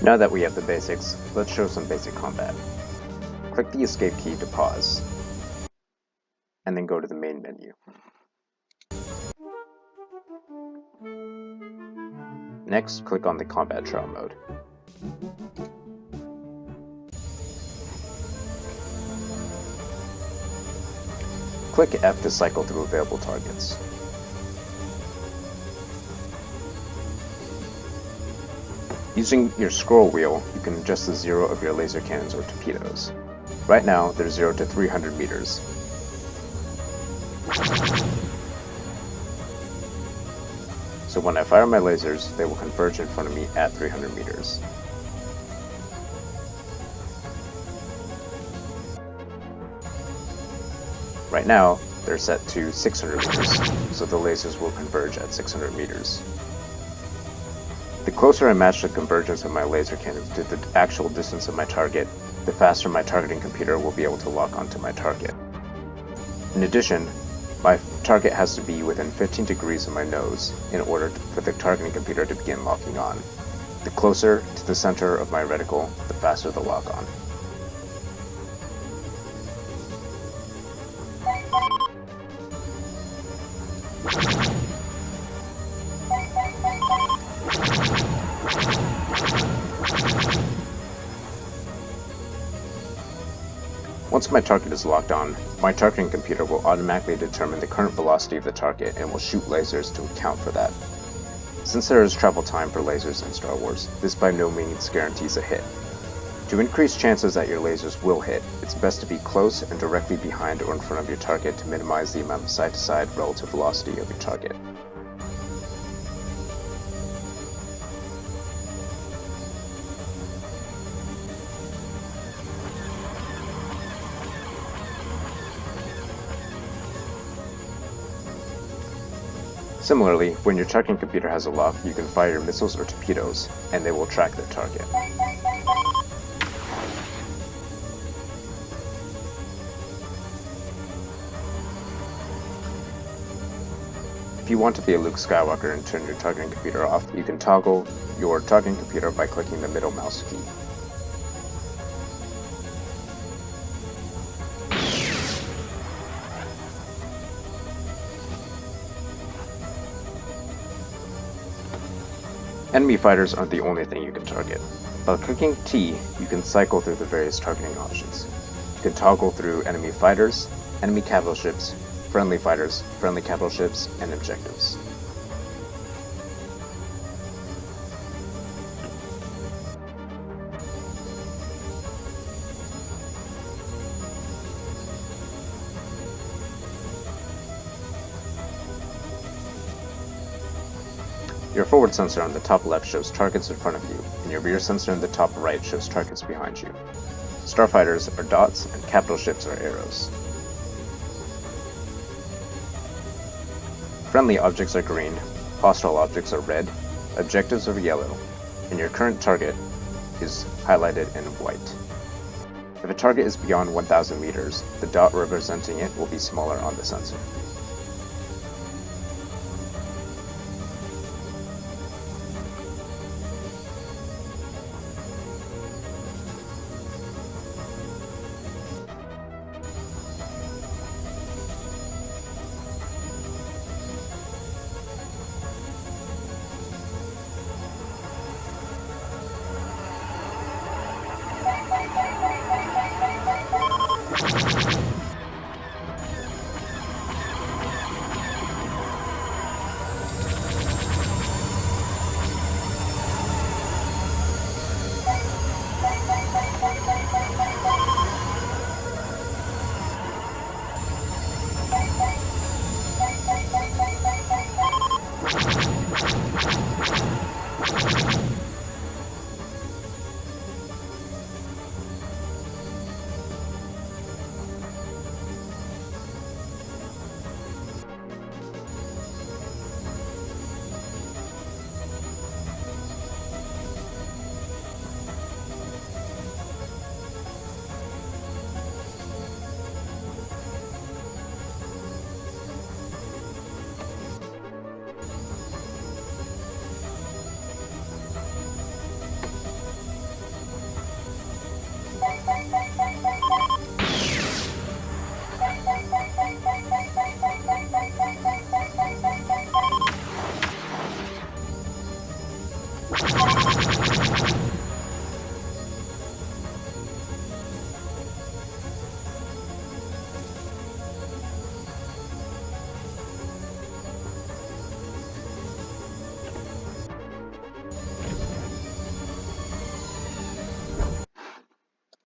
Now that we have the basics, let's show some basic combat. Click the escape key to pause, and then go to the main menu. Next, click on the combat trial mode. Click F to cycle through available targets. Using your scroll wheel, you can adjust the zero of your laser cannons or torpedoes. Right now, they're 0 to 300 meters. So when I fire my lasers, they will converge in front of me at 300 meters. Right now, they're set to 600 meters, so the lasers will converge at 600 meters. The closer I match the convergence of my laser cannons to the actual distance of my target, the faster my targeting computer will be able to lock onto my target. In addition, my target has to be within 15 degrees of my nose in order for the targeting computer to begin locking on. The closer to the center of my reticle, the faster the lock on. Once my target is locked on, my targeting computer will automatically determine the current velocity of the target and will shoot lasers to account for that. Since there is travel time for lasers in Star Wars, this by no means guarantees a hit. To increase chances that your lasers will hit, it's best to be close and directly behind or in front of your target to minimize the amount of side-to-side relative velocity of your target. Similarly, when your targeting computer has a lock, you can fire your missiles or torpedoes, and they will track their target. If you want to be a Luke Skywalker and turn your targeting computer off, you can toggle your targeting computer by clicking the middle mouse key. Enemy fighters aren't the only thing you can target. By clicking T, you can cycle through the various targeting options. You can toggle through enemy fighters, enemy capital ships, friendly fighters, friendly capital ships, and objectives. Your forward sensor on the top left shows targets in front of you, and your rear sensor in the top right shows targets behind you. Starfighters are dots, and capital ships are arrows. Friendly objects are green, hostile objects are red, objectives are yellow, and your current target is highlighted in white. If a target is beyond 1,000 meters, the dot representing it will be smaller on the sensor.